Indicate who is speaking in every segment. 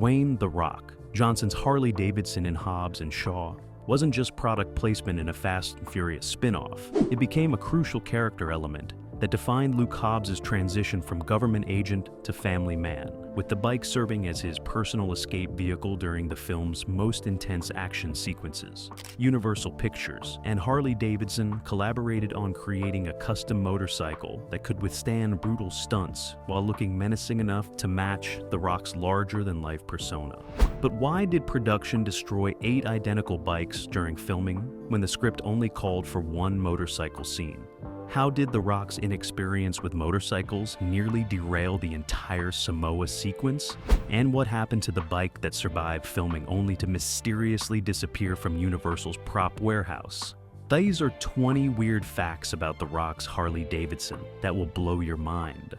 Speaker 1: Dwayne "The Rock" Johnson's Harley-Davidson in Hobbs and Shaw wasn't just product placement in a Fast and Furious spin-off. It became a crucial character element that defined Luke Hobbs' transition from government agent to family man, with the bike serving as his personal escape vehicle during the film's most intense action sequences. Universal Pictures and Harley-Davidson collaborated on creating a custom motorcycle that could withstand brutal stunts while looking menacing enough to match The Rock's larger-than-life persona. But why did production destroy 8 identical bikes during filming when the script only called for one motorcycle scene? How did The Rock's inexperience with motorcycles nearly derail the entire Samoa sequence? And what happened to the bike that survived filming only to mysteriously disappear from Universal's prop warehouse? These are 20 weird facts about The Rock's Harley-Davidson that will blow your mind.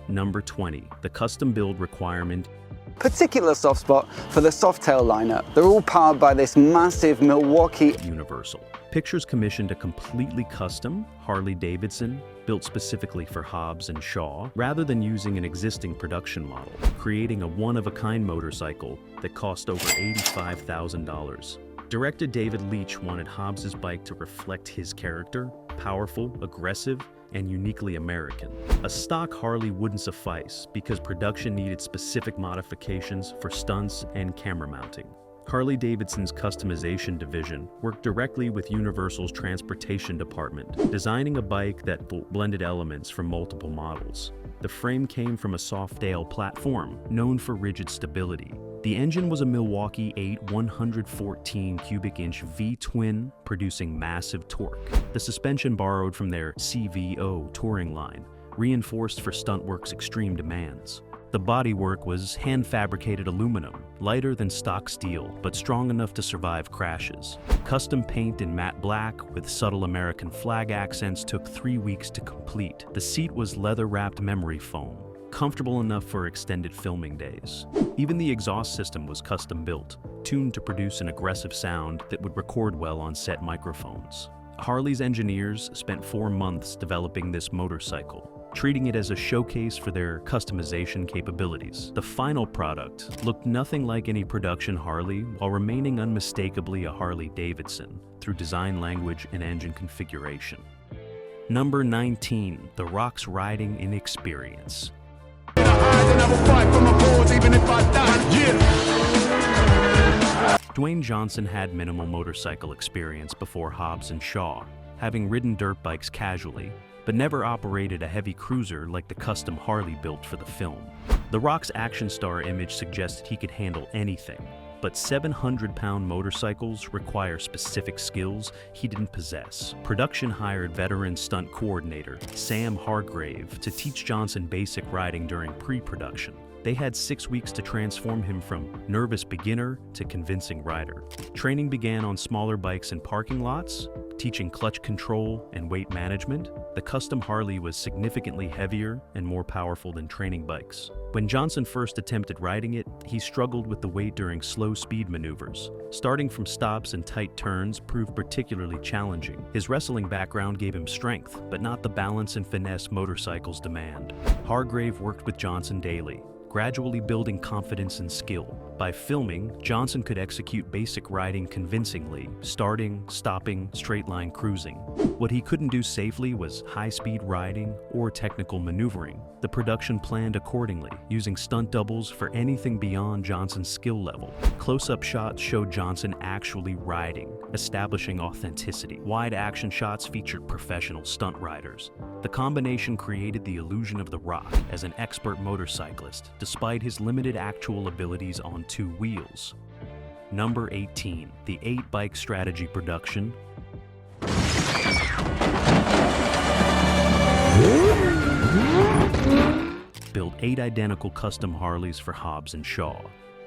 Speaker 1: Number 20, the custom build requirement.
Speaker 2: Particular soft spot for the Softail lineup. They're all powered by this massive Milwaukee.
Speaker 1: Universal Pictures commissioned a completely custom Harley-Davidson built specifically for Hobbs and Shaw, rather than using an existing production model, creating a one-of-a-kind motorcycle that cost over $85,000. Director David Leitch wanted Hobbs' bike to reflect his character, powerful, aggressive, and uniquely American. A stock Harley wouldn't suffice because production needed specific modifications for stunts and camera mounting. Harley-Davidson's customization division worked directly with Universal's transportation department, designing a bike that blended elements from multiple models. The frame came from a Softail platform, known for rigid stability. The engine was a Milwaukee 8 114 cubic inch V-twin, producing massive torque. The suspension borrowed from their CVO touring line, reinforced for Stuntworks' extreme demands. The bodywork was hand-fabricated aluminum, lighter than stock steel, but strong enough to survive crashes. Custom paint in matte black with subtle American flag accents took 3 weeks to complete. The seat was leather-wrapped memory foam, comfortable enough for extended filming days. Even the exhaust system was custom-built, tuned to produce an aggressive sound that would record well on set microphones. Harley's engineers spent 4 months developing this motorcycle, treating it as a showcase for their customization capabilities. The final product looked nothing like any production Harley while remaining unmistakably a Harley-Davidson through design language and engine configuration. Number 19, The Rock's riding inexperience. Dwayne Johnson had minimal motorcycle experience before Hobbs and Shaw, having ridden dirt bikes casually, but never operated a heavy cruiser like the custom Harley built for the film. The Rock's action star image suggested he could handle anything, but 700-pound motorcycles require specific skills he didn't possess. Production hired veteran stunt coordinator Sam Hargrave to teach Johnson basic riding during pre-production. They had 6 weeks to transform him from nervous beginner to convincing rider. Training began on smaller bikes in parking lots, teaching clutch control and weight management. The custom Harley was significantly heavier and more powerful than training bikes. When Johnson first attempted riding it, he struggled with the weight during slow speed maneuvers. Starting from stops and tight turns proved particularly challenging. His wrestling background gave him strength, but not the balance and finesse motorcycles demand. Hargrave worked with Johnson daily, gradually building confidence and skill. By filming, Johnson could execute basic riding convincingly, starting, stopping, straight-line cruising. What he couldn't do safely was high-speed riding or technical maneuvering. The production planned accordingly, using stunt doubles for anything beyond Johnson's skill level. Close-up shots showed Johnson actually riding, establishing authenticity. Wide action shots featured professional stunt riders. The combination created the illusion of The Rock as an expert motorcyclist, despite his limited actual abilities on 2 wheels. Number 18, the 8-bike strategy production. Built 8 identical custom Harleys for Hobbs and Shaw,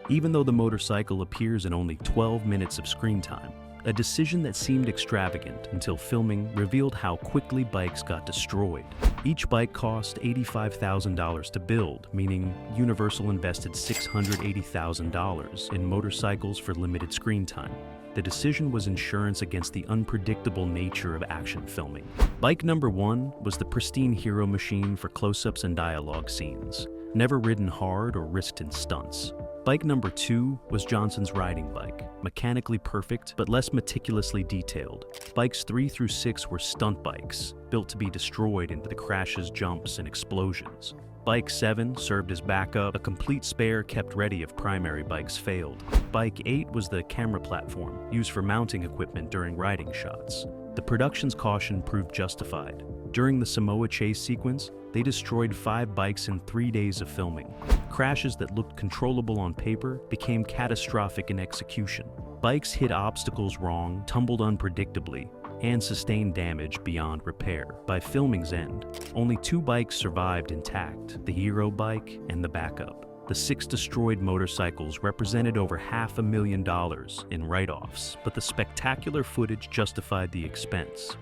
Speaker 1: even though the motorcycle appears in only 12 minutes of screen time. A decision that seemed extravagant until filming revealed how quickly bikes got destroyed. Each bike cost $85,000 to build, meaning Universal invested $680,000 in motorcycles for limited screen time. The decision was insurance against the unpredictable nature of action filming. Bike number 1 was the pristine hero machine for close-ups and dialogue scenes. never ridden hard or risked in stunts. Bike number 2 was Johnson's riding bike, mechanically perfect but less meticulously detailed. Bikes 3 through 6 were stunt bikes, built to be destroyed in the crashes, jumps, and explosions. Bike 7 served as backup, a complete spare kept ready if primary bikes failed. Bike 8 was the camera platform, used for mounting equipment during riding shots. The production's caution proved justified. During the Samoa chase sequence, they destroyed 5 bikes in 3 days of filming. Crashes that looked controllable on paper became catastrophic in execution. Bikes hit obstacles wrong, tumbled unpredictably, and sustained damage beyond repair. By filming's end, only 2 bikes survived intact, the hero bike and the backup. The 6 destroyed motorcycles represented over $500,000 in write-offs, but the spectacular footage justified the expense.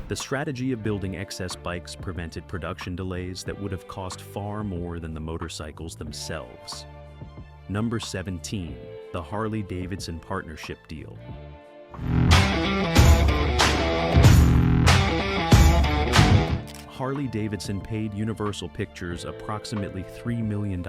Speaker 1: The strategy of building excess bikes prevented production delays that would have cost far more than the motorcycles themselves. Number 17, the Harley-Davidson partnership deal. Harley-Davidson paid Universal Pictures approximately $3 million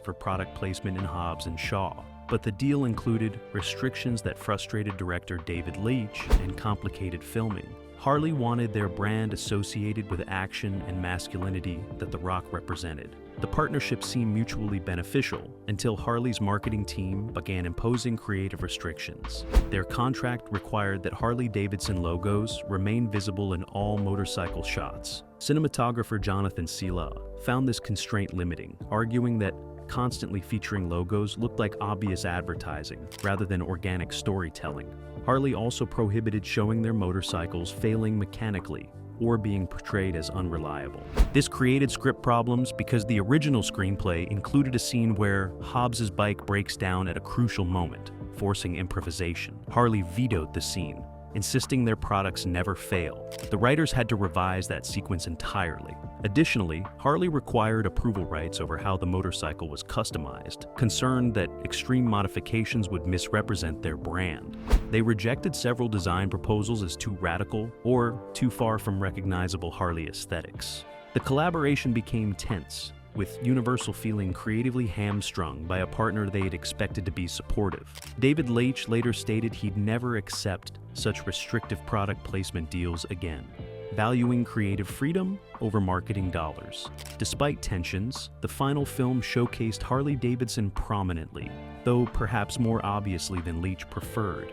Speaker 1: for product placement in Hobbs Shaw, but the deal included restrictions that frustrated director David Leitch and complicated filming. Harley wanted their brand associated with action and masculinity that The Rock represented. The partnership seemed mutually beneficial until Harley's marketing team began imposing creative restrictions. Their contract required that Harley-Davidson logos remain visible in all motorcycle shots. Cinematographer Jonathan Sela found this constraint limiting, arguing that constantly featuring logos looked like obvious advertising rather than organic storytelling. Harley also prohibited showing their motorcycles failing mechanically or being portrayed as unreliable. This created script problems because the original screenplay included a scene where Hobbs's bike breaks down at a crucial moment, forcing improvisation. Harley vetoed the scene, insisting their products never fail. The writers had to revise that sequence entirely. Additionally, Harley required approval rights over how the motorcycle was customized, concerned that extreme modifications would misrepresent their brand. They rejected several design proposals as too radical or too far from recognizable Harley aesthetics. The collaboration became tense, with Universal feeling creatively hamstrung by a partner they had expected to be supportive. David Leitch later stated he'd never accept such restrictive product placement deals again, valuing creative freedom over marketing dollars. Despite tensions, the final film showcased Harley-Davidson prominently, though perhaps more obviously than Leitch preferred.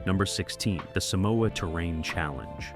Speaker 1: Number 16, the Samoa Terrain Challenge.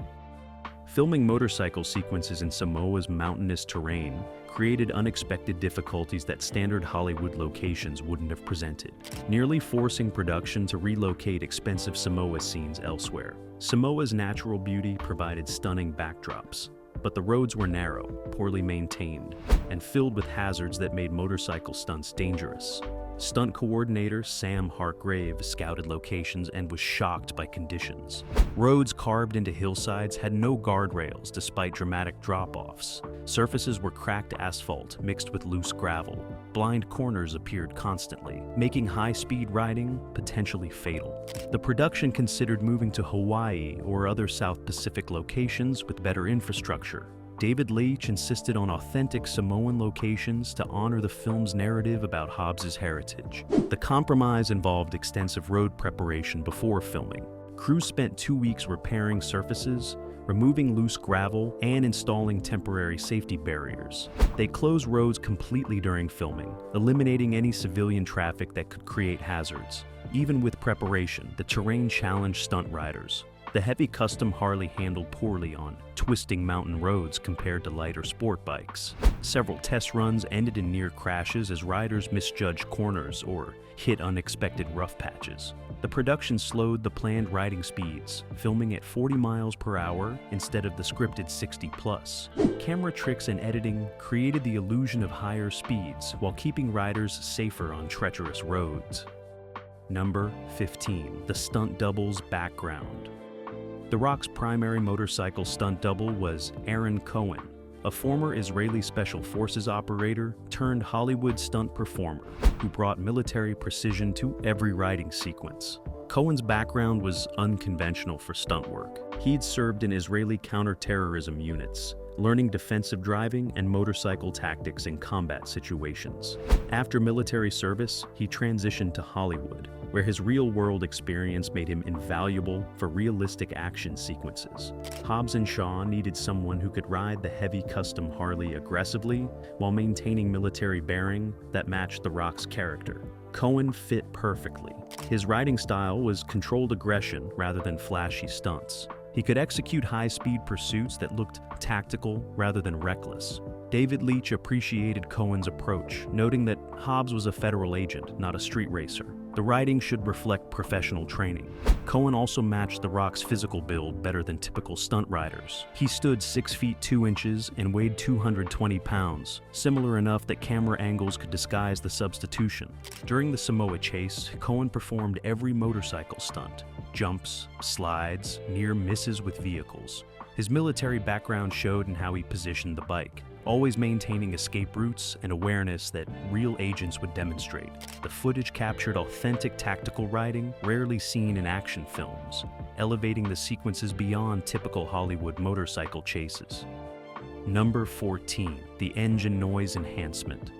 Speaker 1: Filming motorcycle sequences in Samoa's mountainous terrain created unexpected difficulties that standard Hollywood locations wouldn't have presented, nearly forcing production to relocate expensive Samoa scenes elsewhere. Samoa's natural beauty provided stunning backdrops, but the roads were narrow, poorly maintained, and filled with hazards that made motorcycle stunts dangerous. Stunt coordinator Sam Hargrave scouted locations and was shocked by conditions. Roads carved into hillsides had no guardrails despite dramatic drop-offs. Surfaces were cracked asphalt mixed with loose gravel. Blind corners appeared constantly, making high-speed riding potentially fatal. The production considered moving to Hawaii or other South Pacific locations with better infrastructure. David Leitch insisted on authentic Samoan locations to honor the film's narrative about Hobbs's heritage. The compromise involved extensive road preparation before filming. Crews spent 2 weeks repairing surfaces, removing loose gravel, and installing temporary safety barriers. They closed roads completely during filming, eliminating any civilian traffic that could create hazards. Even with preparation, the terrain challenged stunt riders. The heavy custom Harley handled poorly on twisting mountain roads compared to lighter sport bikes. Several test runs ended in near crashes as riders misjudged corners or hit unexpected rough patches. The production slowed the planned riding speeds, filming at 40 miles per hour instead of the scripted 60+. Camera tricks and editing created the illusion of higher speeds while keeping riders safer on treacherous roads. Number 15, the stunt double's background. The Rock's primary motorcycle stunt double was Aaron Cohen, a former Israeli Special Forces operator turned Hollywood stunt performer who brought military precision to every riding sequence. Cohen's background was unconventional for stunt work. He'd served in Israeli counter-terrorism units, learning defensive driving and motorcycle tactics in combat situations. After military service, he transitioned to Hollywood, where his real-world experience made him invaluable for realistic action sequences. Hobbs and Shaw needed someone who could ride the heavy custom Harley aggressively while maintaining military bearing that matched The Rock's character. Cohen fit perfectly. His riding style was controlled aggression rather than flashy stunts. He could execute high-speed pursuits that looked tactical rather than reckless. David Leitch appreciated Cohen's approach, noting that Hobbs was a federal agent, not a street racer. The riding should reflect professional training. Cohen also matched The Rock's physical build better than typical stunt riders. He stood 6 feet 2 inches and weighed 220 pounds, similar enough that camera angles could disguise the substitution. During the Samoa chase, Cohen performed every motorcycle stunt: jumps, slides, near misses with vehicles. His military background showed in how he positioned the bike, always maintaining escape routes and awareness that real agents would demonstrate. The footage captured authentic tactical riding rarely seen in action films, elevating the sequences beyond typical Hollywood motorcycle chases. Number 14, the engine noise enhancement.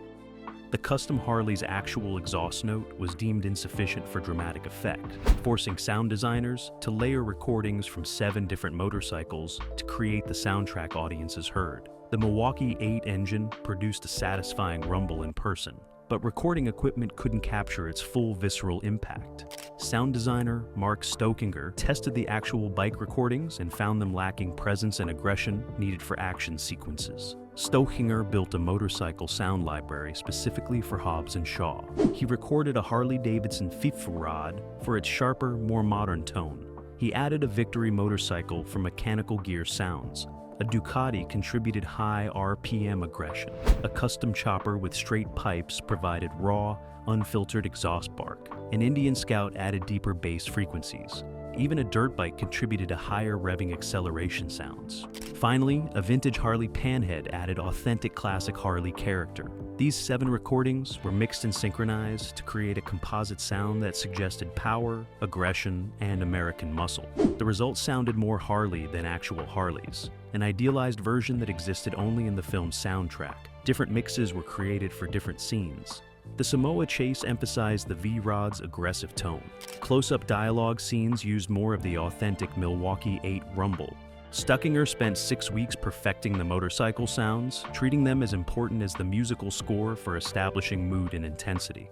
Speaker 1: The custom Harley's actual exhaust note was deemed insufficient for dramatic effect, forcing sound designers to layer recordings from 7 different motorcycles to create the soundtrack audiences heard. The Milwaukee 8 engine produced a satisfying rumble in person, but recording equipment couldn't capture its full visceral impact. Sound designer Mark Stokinger tested the actual bike recordings and found them lacking presence and aggression needed for action sequences. Stokinger built a motorcycle sound library specifically for Hobbs and Shaw. He recorded a Harley-Davidson Rod for its sharper, more modern tone. He added a Victory motorcycle for mechanical gear sounds. A Ducati contributed high RPM aggression. A custom chopper with straight pipes provided raw, unfiltered exhaust bark. An Indian Scout added deeper bass frequencies. Even a dirt bike contributed to higher revving acceleration sounds. Finally, a vintage Harley panhead added authentic classic Harley character. These 7 recordings were mixed and synchronized to create a composite sound that suggested power, aggression, and American muscle. The results sounded more Harley than actual Harleys, an idealized version that existed only in the film's soundtrack. Different mixes were created for different scenes. The Samoa chase emphasized the V-Rod's aggressive tone. Close-up dialogue scenes used more of the authentic Milwaukee 8 rumble. Stokinger spent 6 weeks perfecting the motorcycle sounds, treating them as important as the musical score for establishing mood and intensity.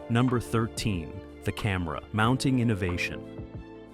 Speaker 1: Number 13, the camera, mounting innovation.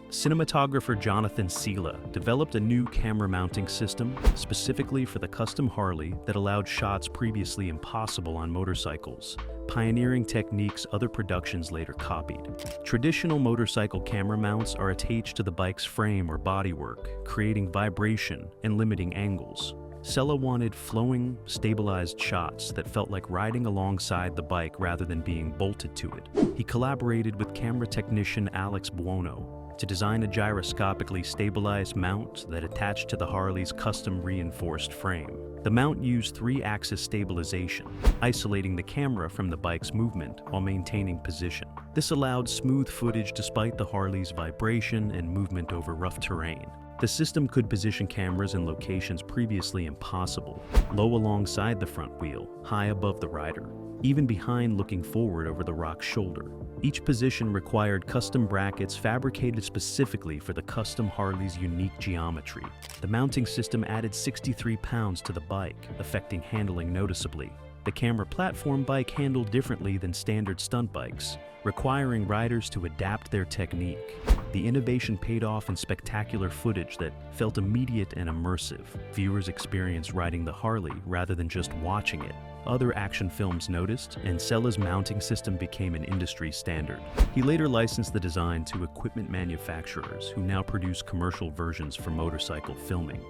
Speaker 1: Cinematographer Jonathan Sela developed a new camera mounting system specifically for the custom Harley that allowed shots previously impossible on motorcycles, pioneering techniques other productions later copied. Traditional motorcycle camera mounts are attached to the bike's frame or bodywork, creating vibration and limiting angles. Sela wanted flowing, stabilized shots that felt like riding alongside the bike rather than being bolted to it. He collaborated with camera technician Alex Buono to design a gyroscopically stabilized mount that attached to the Harley's custom reinforced frame. The mount used 3-axis stabilization, isolating the camera from the bike's movement while maintaining position. This allowed smooth footage despite the Harley's vibration and movement over rough terrain. The system could position cameras in locations previously impossible, low alongside the front wheel, high above the rider, even behind looking forward over the Rock's shoulder. Each position required custom brackets fabricated specifically for the custom Harley's unique geometry. The mounting system added 63 pounds to the bike, affecting handling noticeably. The camera platform bike handled differently than standard stunt bikes, requiring riders to adapt their technique. The innovation paid off in spectacular footage that felt immediate and immersive. Viewers experienced riding the Harley rather than just watching it. Other action films noticed, and Sela's mounting system became an industry standard. He later licensed the design to equipment manufacturers who now produce commercial versions for motorcycle filming.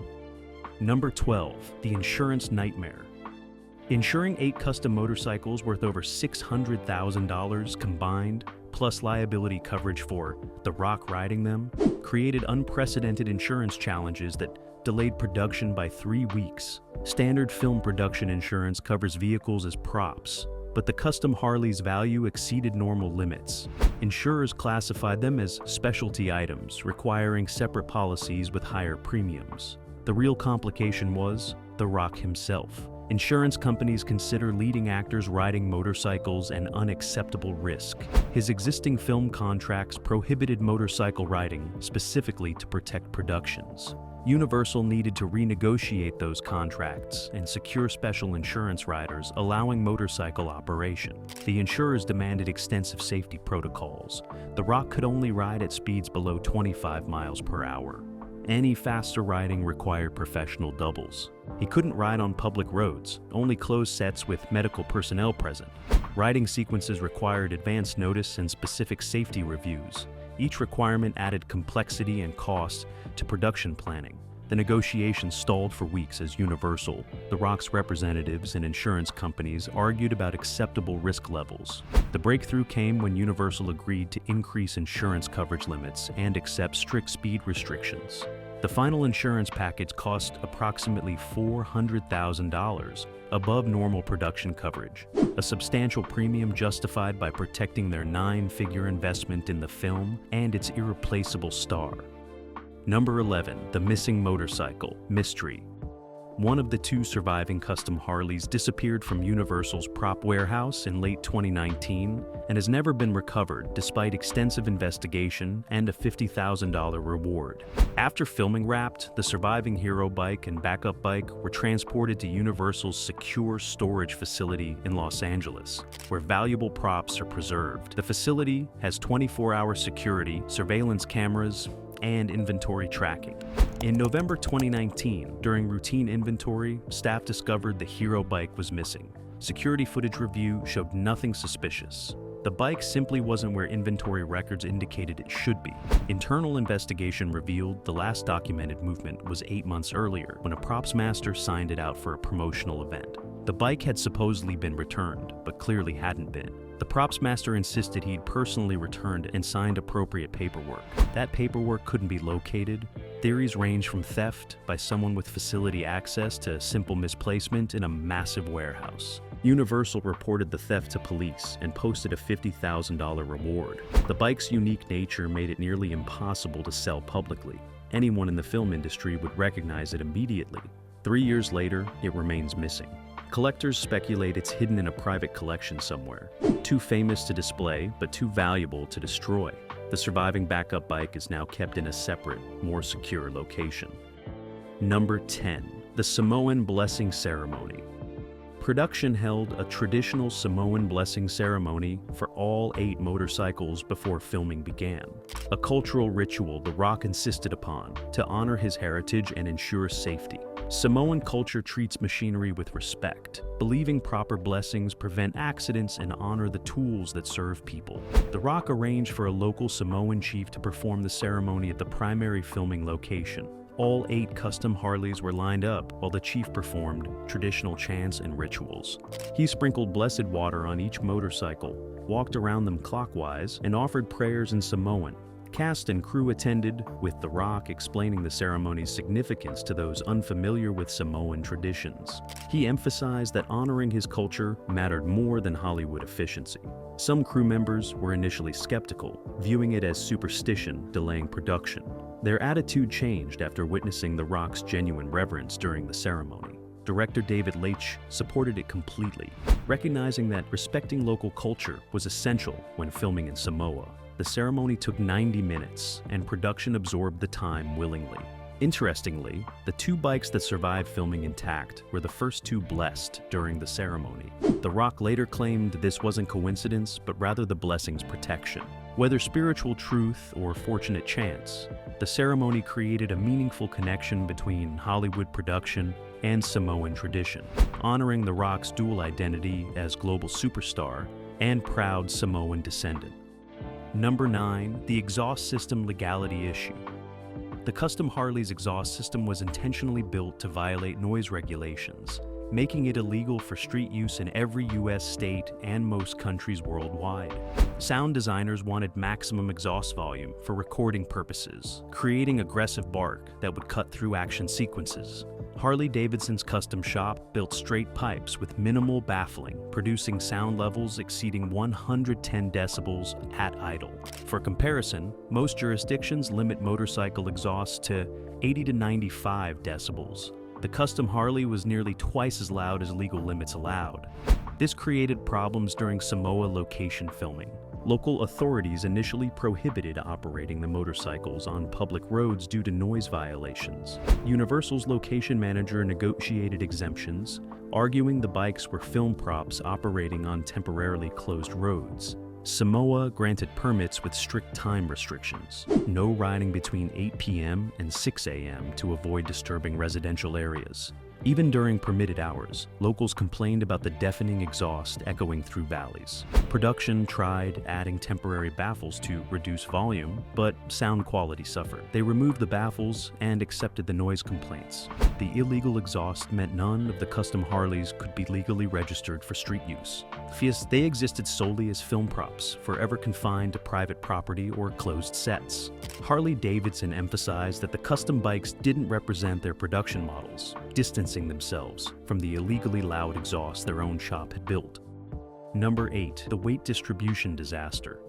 Speaker 1: Number 12, the insurance nightmare. Insuring 8 custom motorcycles worth over $600,000 combined, plus liability coverage for The Rock riding them, created unprecedented insurance challenges that delayed production by 3 weeks. Standard film production insurance covers vehicles as props, but the custom Harley's value exceeded normal limits. Insurers classified them as specialty items, requiring separate policies with higher premiums. The real complication was, The Rock himself. Insurance companies consider leading actors riding motorcycles an unacceptable risk. His existing film contracts prohibited motorcycle riding specifically to protect productions. Universal needed to renegotiate those contracts and secure special insurance riders allowing motorcycle operation. The insurers demanded extensive safety protocols. The Rock could only ride at speeds below 25 miles per hour. Any faster riding required professional doubles. He couldn't ride on public roads, only closed sets with medical personnel present. Riding sequences required advance notice and specific safety reviews. Each requirement added complexity and cost to production planning. The negotiations stalled for weeks as Universal, The Rock's representatives, and insurance companies argued about acceptable risk levels. The breakthrough came when Universal agreed to increase insurance coverage limits and accept strict speed restrictions. The final insurance package cost approximately $400,000, above normal production coverage, a substantial premium justified by protecting their 9-figure investment in the film and its irreplaceable star. Number 11, the missing motorcycle, mystery. One of the 2 surviving custom Harleys disappeared from Universal's prop warehouse in late 2019 and has never been recovered despite extensive investigation and a $50,000 reward. After filming wrapped, the surviving hero bike and backup bike were transported to Universal's secure storage facility in Los Angeles, where valuable props are preserved. The facility has 24-hour security, surveillance cameras, and inventory tracking. In November 2019, during routine inventory, staff discovered the hero bike was missing. Security footage review showed nothing suspicious. The bike simply wasn't where inventory records indicated it should be. Internal investigation revealed the last documented movement was 8 months earlier, when a props master signed it out for a promotional event. The bike had supposedly been returned, but clearly hadn't been. The props master insisted he'd personally returned and signed appropriate paperwork. That paperwork couldn't be located. Theories range from theft by someone with facility access to simple misplacement in a massive warehouse. Universal reported the theft to police and posted a $50,000 reward. The bike's unique nature made it nearly impossible to sell publicly. Anyone in the film industry would recognize it immediately. 3 years later, it remains missing. Collectors speculate it's hidden in a private collection somewhere, too famous to display, but too valuable to destroy. The surviving backup bike is now kept in a separate, more secure location. Number 10, the Samoan Blessing Ceremony. Production held a traditional Samoan blessing ceremony for all 8 motorcycles before filming began, a cultural ritual The Rock insisted upon to honor his heritage and ensure safety. Samoan culture treats machinery with respect, believing proper blessings prevent accidents and honor the tools that serve people. The Rock arranged for a local Samoan chief to perform the ceremony at the primary filming location. All 8 custom Harleys were lined up while the chief performed traditional chants and rituals. He sprinkled blessed water on each motorcycle, walked around them clockwise, and offered prayers in Samoan. Cast and crew attended, with The Rock explaining the ceremony's significance to those unfamiliar with Samoan traditions. He emphasized that honoring his culture mattered more than Hollywood efficiency. Some crew members were initially skeptical, viewing it as superstition delaying production. Their attitude changed after witnessing The Rock's genuine reverence during the ceremony. Director David Leitch supported it completely, recognizing that respecting local culture was essential when filming in Samoa. The ceremony took 90 minutes, and production absorbed the time willingly. Interestingly, the 2 bikes that survived filming intact were the first 2 blessed during the ceremony. The Rock later claimed this wasn't coincidence, but rather the blessing's protection. Whether spiritual truth or fortunate chance, the ceremony created a meaningful connection between Hollywood production and Samoan tradition, honoring The Rock's dual identity as global superstar and proud Samoan descendant. Number 9, the exhaust system legality issue. The custom Harley's exhaust system was intentionally built to violate noise regulations, making it illegal for street use in every U.S. state and most countries worldwide. Sound designers wanted maximum exhaust volume for recording purposes, creating aggressive bark that would cut through action sequences. Harley-Davidson's custom shop built straight pipes with minimal baffling, producing sound levels exceeding 110 decibels at idle. For comparison, most jurisdictions limit motorcycle exhaust to 80 to 95 decibels. The custom Harley was nearly twice as loud as legal limits allowed. This created problems during Samoa location filming. Local authorities initially prohibited operating the motorcycles on public roads due to noise violations. Universal's location manager negotiated exemptions, arguing the bikes were film props operating on temporarily closed roads. Samoa granted permits with strict time restrictions. No riding between 8 p.m. and 6 a.m. to avoid disturbing residential areas. Even during permitted hours, locals complained about the deafening exhaust echoing through valleys. Production tried adding temporary baffles to reduce volume, but sound quality suffered. They removed the baffles and accepted the noise complaints. The illegal exhaust meant none of the custom Harleys could be legally registered for street use. They existed solely as film props, forever confined to private property or closed sets. Harley-Davidson emphasized that the custom bikes didn't represent their production models, distancing themselves from the illegally loud exhaust their own shop had built. Number 8. The weight distribution disaster.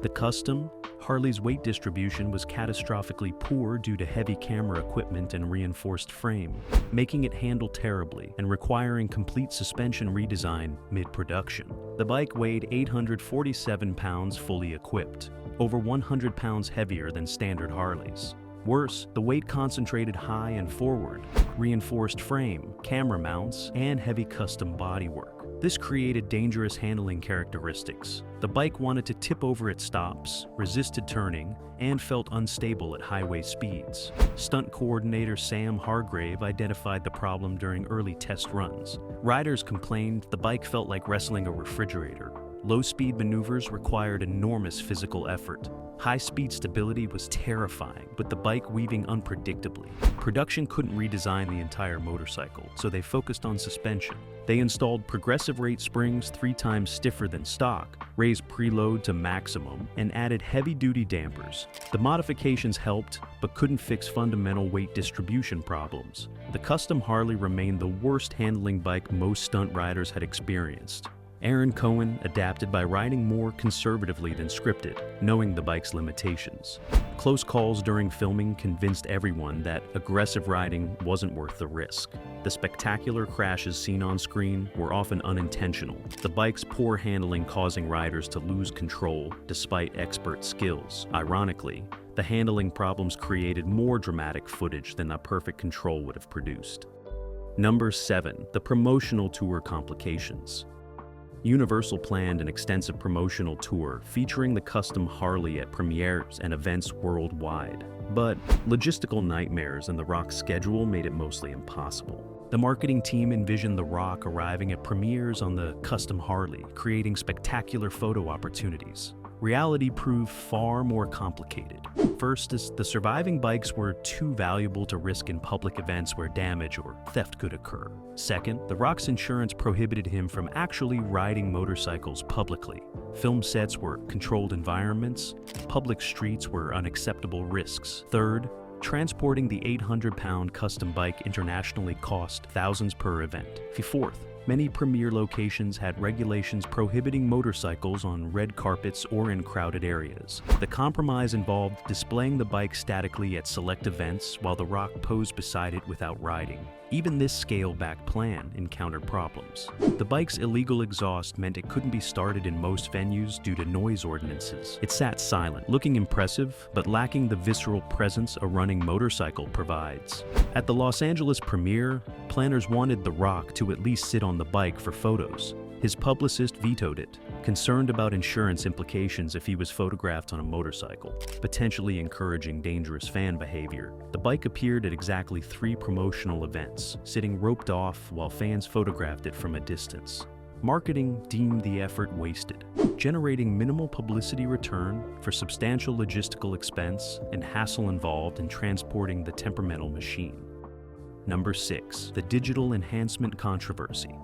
Speaker 1: The custom Harley's weight distribution was catastrophically poor due to heavy camera equipment and reinforced frame, making it handle terribly and requiring complete suspension redesign mid-production. The bike weighed 847 pounds fully equipped, over 100 pounds heavier than standard Harleys. Worse, the weight concentrated high and forward, reinforced frame, camera mounts, and heavy custom bodywork. This created dangerous handling characteristics. The bike wanted to tip over at stops, resisted turning, and felt unstable at highway speeds. Stunt coordinator Sam Hargrave identified the problem during early test runs. Riders complained the bike felt like wrestling a refrigerator. Low-speed maneuvers required enormous physical effort. High-speed stability was terrifying, with the bike weaving unpredictably. Production couldn't redesign the entire motorcycle, so they focused on suspension. They installed progressive rate springs 3 times stiffer than stock, raised preload to maximum, and added heavy-duty dampers. The modifications helped, but couldn't fix fundamental weight distribution problems. The custom Harley remained the worst handling bike most stunt riders had experienced. Aaron Cohen adapted by riding more conservatively than scripted, knowing the bike's limitations. Close calls during filming convinced everyone that aggressive riding wasn't worth the risk. The spectacular crashes seen on screen were often unintentional, the bike's poor handling causing riders to lose control despite expert skills. Ironically, the handling problems created more dramatic footage than a perfect control would have produced. Number 7. The promotional tour complications. Universal planned an extensive promotional tour featuring the custom Harley at premieres and events worldwide. But logistical nightmares in The Rock's schedule made it mostly impossible. The marketing team envisioned The Rock arriving at premieres on the custom Harley, creating spectacular photo opportunities. Reality proved far more complicated. First, as the surviving bikes were too valuable to risk in public events where damage or theft could occur. Second, The Rock's insurance prohibited him from actually riding motorcycles publicly. Film sets were controlled environments, public streets were unacceptable risks. Third, transporting the 800-pound custom bike internationally cost thousands per event. Fourth, many premiere locations had regulations prohibiting motorcycles on red carpets or in crowded areas. The compromise involved displaying the bike statically at select events while The Rock posed beside it without riding. Even this scaled-back plan encountered problems. The bike's illegal exhaust meant it couldn't be started in most venues due to noise ordinances. It sat silent, looking impressive, but lacking the visceral presence a running motorcycle provides. At the Los Angeles premiere, planners wanted The Rock to at least sit on the bike for photos. His publicist vetoed it, concerned about insurance implications if he was photographed on a motorcycle, potentially encouraging dangerous fan behavior. The bike appeared at exactly 3 promotional events, sitting roped off while fans photographed it from a distance. Marketing deemed the effort wasted, generating minimal publicity return for substantial logistical expense and hassle involved in transporting the temperamental machine. Number 6. The digital enhancement controversy.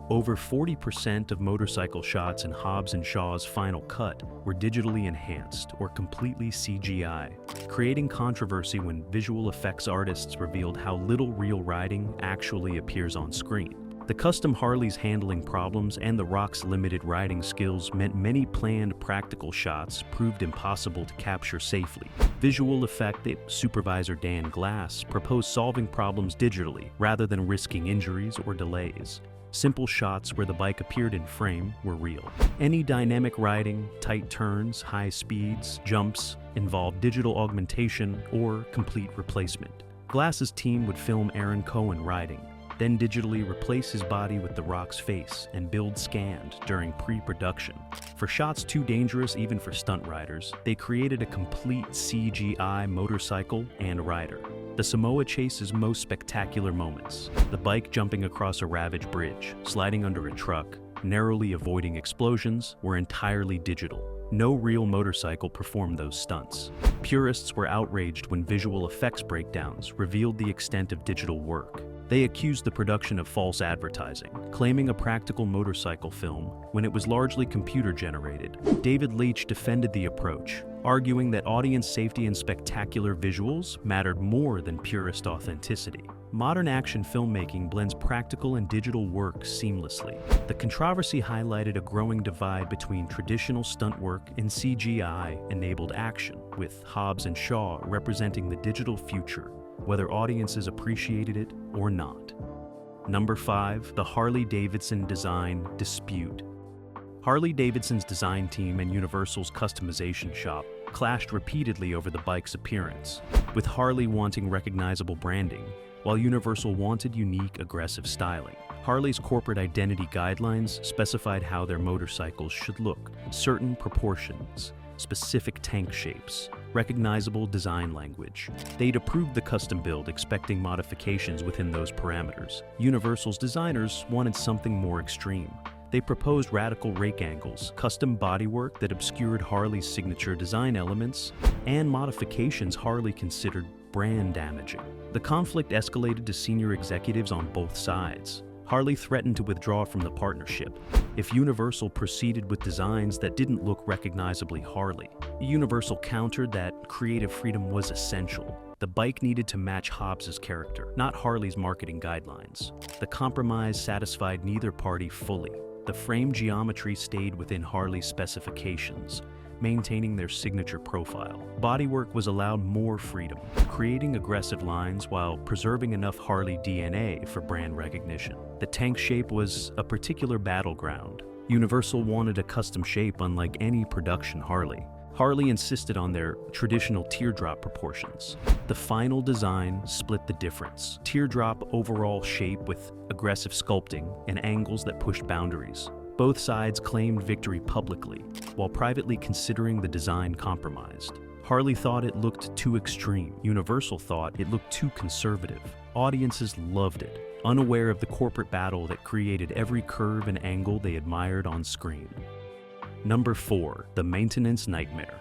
Speaker 1: Over 40% of motorcycle shots in Hobbs Shaw's final cut were digitally enhanced or completely CGI, creating controversy when visual effects artists revealed how little real riding actually appears on screen. The custom Harley's handling problems and The Rock's limited riding skills meant many planned practical shots proved impossible to capture safely. Visual effect supervisor Dan Glass proposed solving problems digitally rather than risking injuries or delays. Simple shots where the bike appeared in frame were real. Any dynamic riding, tight turns, high speeds, jumps involved digital augmentation or complete replacement. Glass's team would film Aaron Cohen riding, then digitally replace his body with The Rock's face and build scanned during pre-production. For shots too dangerous even for stunt riders, they created a complete CGI motorcycle and rider. The Samoa chase's most spectacular moments, the bike jumping across a ravaged bridge, sliding under a truck, narrowly avoiding explosions, were entirely digital. No real motorcycle performed those stunts. Purists were outraged when visual effects breakdowns revealed the extent of digital work. They accused the production of false advertising, claiming a practical motorcycle film when it was largely computer-generated. David Leitch defended the approach, arguing that audience safety and spectacular visuals mattered more than purist authenticity. Modern action filmmaking blends practical and digital work seamlessly. The controversy highlighted a growing divide between traditional stunt work and CGI-enabled action, with Hobbs and Shaw representing the digital future, whether audiences appreciated it or not. Number 5, the Harley-Davidson design dispute. Harley-Davidson's design team and Universal's customization shop clashed repeatedly over the bike's appearance, with Harley wanting recognizable branding, while Universal wanted unique, aggressive styling. Harley's corporate identity guidelines specified how their motorcycles should look: certain proportions, specific tank shapes, recognizable design language. They'd approved the custom build, expecting modifications within those parameters. Universal's designers wanted something more extreme. They proposed radical rake angles, custom bodywork that obscured Harley's signature design elements, and modifications Harley considered brand damaging. The conflict escalated to senior executives on both sides. Harley threatened to withdraw from the partnership if Universal proceeded with designs that didn't look recognizably Harley. Universal countered that creative freedom was essential. The bike needed to match Hobbs's character, not Harley's marketing guidelines. The compromise satisfied neither party fully. The frame geometry stayed within Harley's specifications, maintaining their signature profile. Bodywork was allowed more freedom, creating aggressive lines while preserving enough Harley DNA for brand recognition. The tank shape was a particular battleground. Universal wanted a custom shape unlike any production Harley. Harley insisted on their traditional teardrop proportions. The final design split the difference: teardrop overall shape with aggressive sculpting and angles that pushed boundaries. Both sides claimed victory publicly, while privately considering the design compromised. Harley thought it looked too extreme. Universal thought it looked too conservative. Audiences loved it, unaware of the corporate battle that created every curve and angle they admired on screen. Number 4, the maintenance nightmare.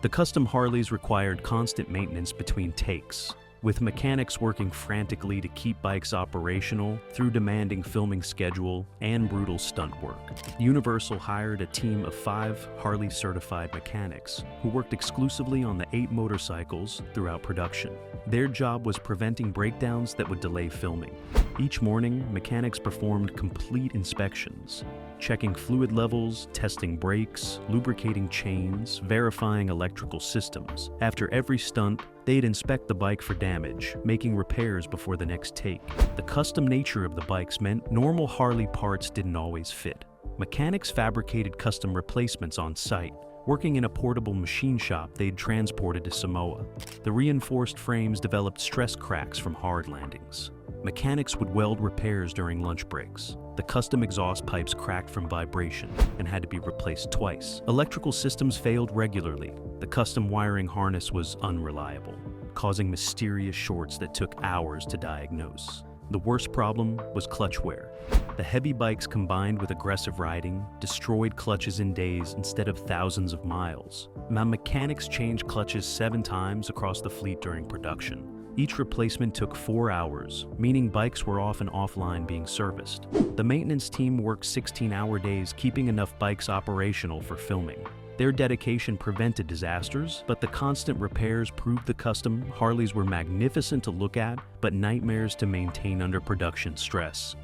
Speaker 1: The custom Harleys required constant maintenance between takes, with mechanics working frantically to keep bikes operational through demanding filming schedule and brutal stunt work. Universal hired a team of 5 Harley-certified mechanics who worked exclusively on the 8 motorcycles throughout production. Their job was preventing breakdowns that would delay filming. Each morning, mechanics performed complete inspections, checking fluid levels, testing brakes, lubricating chains, verifying electrical systems. After every stunt, they'd inspect the bike for damage, making repairs before the next take. The custom nature of the bikes meant normal Harley parts didn't always fit. Mechanics fabricated custom replacements on site, working in a portable machine shop they'd transported to Samoa. The reinforced frames developed stress cracks from hard landings. Mechanics would weld repairs during lunch breaks. The custom exhaust pipes cracked from vibration and had to be replaced twice. Electrical systems failed regularly. The custom wiring harness was unreliable, causing mysterious shorts that took hours to diagnose. The worst problem was clutch wear. The heavy bikes combined with aggressive riding destroyed clutches in days instead of thousands of miles. Mechanics changed clutches 7 times across the fleet during production. Each replacement took 4 hours, meaning bikes were often offline being serviced. The maintenance team worked 16-hour days, keeping enough bikes operational for filming. Their dedication prevented disasters, but the constant repairs proved the custom Harleys were magnificent to look at, but nightmares to maintain under production stress.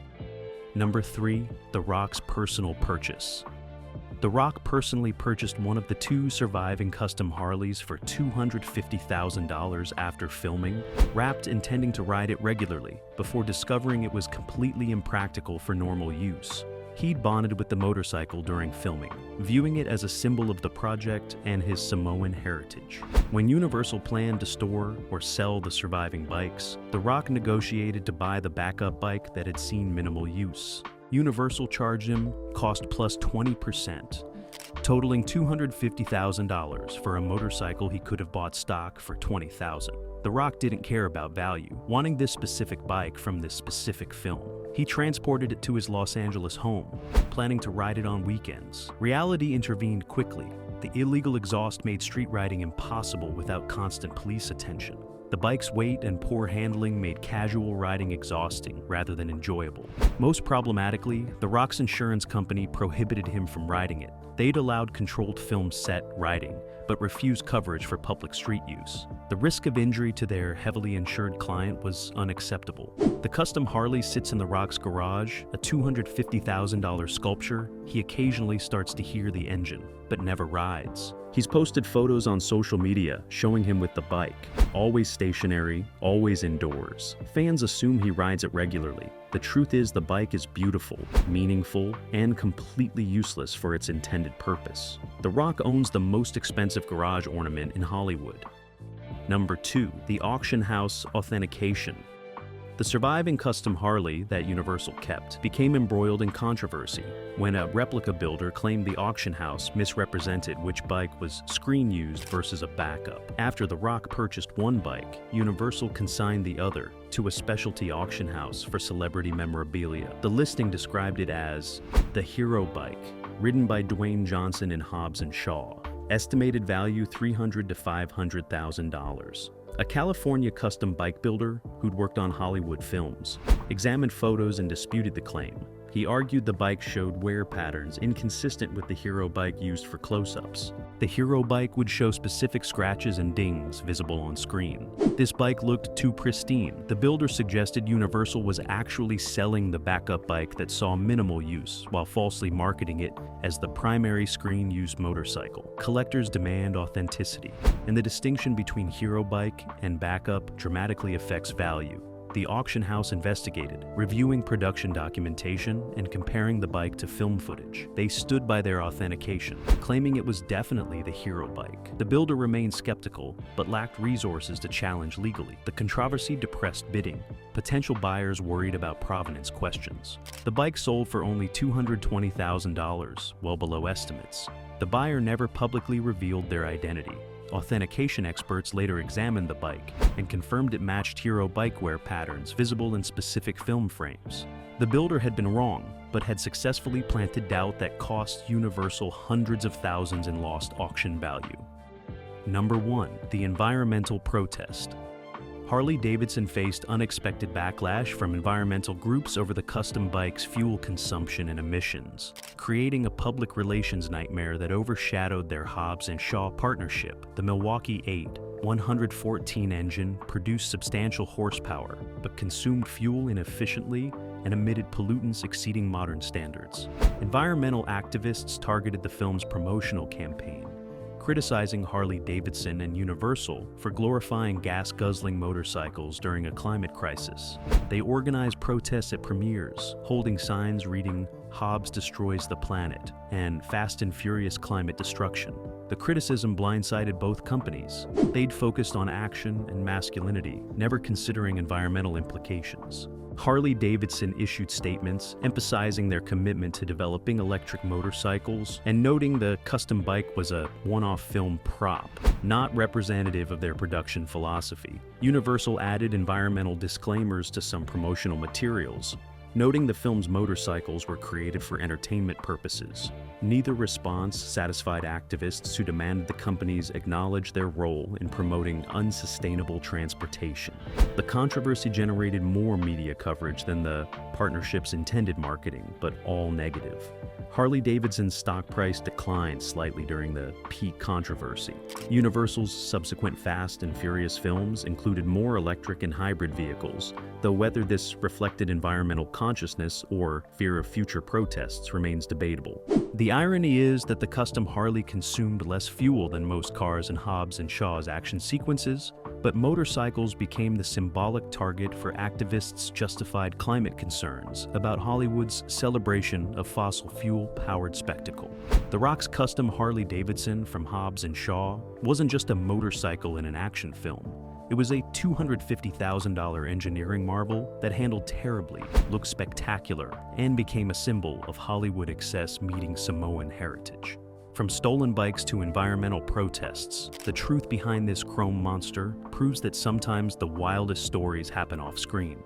Speaker 1: Number 3, The Rock's personal purchase. The Rock personally purchased one of the 2 surviving custom Harleys for $250,000 after filming, wrapped intending to ride it regularly, before discovering it was completely impractical for normal use. He'd bonded with the motorcycle during filming, viewing it as a symbol of the project and his Samoan heritage. When Universal planned to store or sell the surviving bikes, The Rock negotiated to buy the backup bike that had seen minimal use. Universal charged him cost plus 20%, totaling $250,000 for a motorcycle he could have bought stock for $20,000. The Rock didn't care about value, wanting this specific bike from this specific film. He transported it to his Los Angeles home, planning to ride it on weekends. Reality intervened quickly. The illegal exhaust made street riding impossible without constant police attention. The bike's weight and poor handling made casual riding exhausting rather than enjoyable. Most problematically, The Rock's insurance company prohibited him from riding it. They'd allowed controlled film set riding, but refused coverage for public street use. The risk of injury to their heavily insured client was unacceptable. The custom Harley sits in The Rock's garage, a $250,000 sculpture. He occasionally starts to hear the engine, but never rides. He's posted photos on social media showing him with the bike, always stationary, always indoors. Fans assume he rides it regularly. The truth is the bike is beautiful, meaningful, and completely useless for its intended purpose. The Rock owns the most expensive garage ornament in Hollywood. Number 2, the auction house authentication. The surviving custom Harley that Universal kept became embroiled in controversy when a replica builder claimed the auction house misrepresented which bike was screen used versus a backup. After The Rock purchased one bike, Universal consigned the other to a specialty auction house for celebrity memorabilia. The listing described it as the Hero Bike, ridden by Dwayne Johnson in Hobbs Shaw. Estimated value $300,000 to $500,000. A California custom bike builder who'd worked on Hollywood films examined photos and disputed the claim. He argued the bike showed wear patterns inconsistent with the Hero Bike used for close-ups. The Hero Bike would show specific scratches and dings visible on screen. This bike looked too pristine. The builder suggested Universal was actually selling the backup bike that saw minimal use while falsely marketing it as the primary screen-used motorcycle. Collectors demand authenticity, and the distinction between Hero Bike and backup dramatically affects value. The auction house investigated, reviewing production documentation and comparing the bike to film footage. They stood by their authentication, claiming it was definitely the Hero Bike. The builder remained skeptical, but lacked resources to challenge legally. The controversy depressed bidding. Potential buyers worried about provenance questions. The bike sold for only $220,000, well below estimates. The buyer never publicly revealed their identity. Authentication experts later examined the bike and confirmed it matched Hero Bike wear patterns visible in specific film frames. The builder had been wrong, but had successfully planted doubt that cost Universal hundreds of thousands in lost auction value. Number 1. The environmental protest. Harley-Davidson faced unexpected backlash from environmental groups over the custom bike's fuel consumption and emissions, creating a public relations nightmare that overshadowed their Hobbs Shaw partnership. The Milwaukee 8 114 engine produced substantial horsepower, but consumed fuel inefficiently and emitted pollutants exceeding modern standards. Environmental activists targeted the film's promotional campaign, criticizing Harley-Davidson and Universal for glorifying gas-guzzling motorcycles during a climate crisis. They organized protests at premieres, holding signs reading, "Hobbs destroys the planet," and "Fast and Furious climate destruction." The criticism blindsided both companies. They'd focused on action and masculinity, never considering environmental implications. Harley-Davidson issued statements emphasizing their commitment to developing electric motorcycles and noting the custom bike was a one-off film prop, not representative of their production philosophy. Universal added environmental disclaimers to some promotional materials, noting the film's motorcycles were created for entertainment purposes. Neither response satisfied activists who demanded the companies acknowledge their role in promoting unsustainable transportation. The controversy generated more media coverage than the partnership's intended marketing, but all negative. Harley-Davidson's stock price declined slightly during the peak controversy. Universal's subsequent Fast and Furious films included more electric and hybrid vehicles, though whether this reflected environmental consciousness or fear of future protests remains debatable. The irony is that the custom Harley consumed less fuel than most cars in Hobbs and Shaw's action sequences, but motorcycles became the symbolic target for activists' justified climate concerns about Hollywood's celebration of fossil fuel-powered spectacle. The Rock's custom Harley-Davidson from Hobbs and Shaw wasn't just a motorcycle in an action film. It was a $250,000 engineering marvel that handled terribly, looked spectacular, and became a symbol of Hollywood excess meeting Samoan heritage. From stolen bikes to environmental protests, the truth behind this chrome monster proves that sometimes the wildest stories happen off-screen.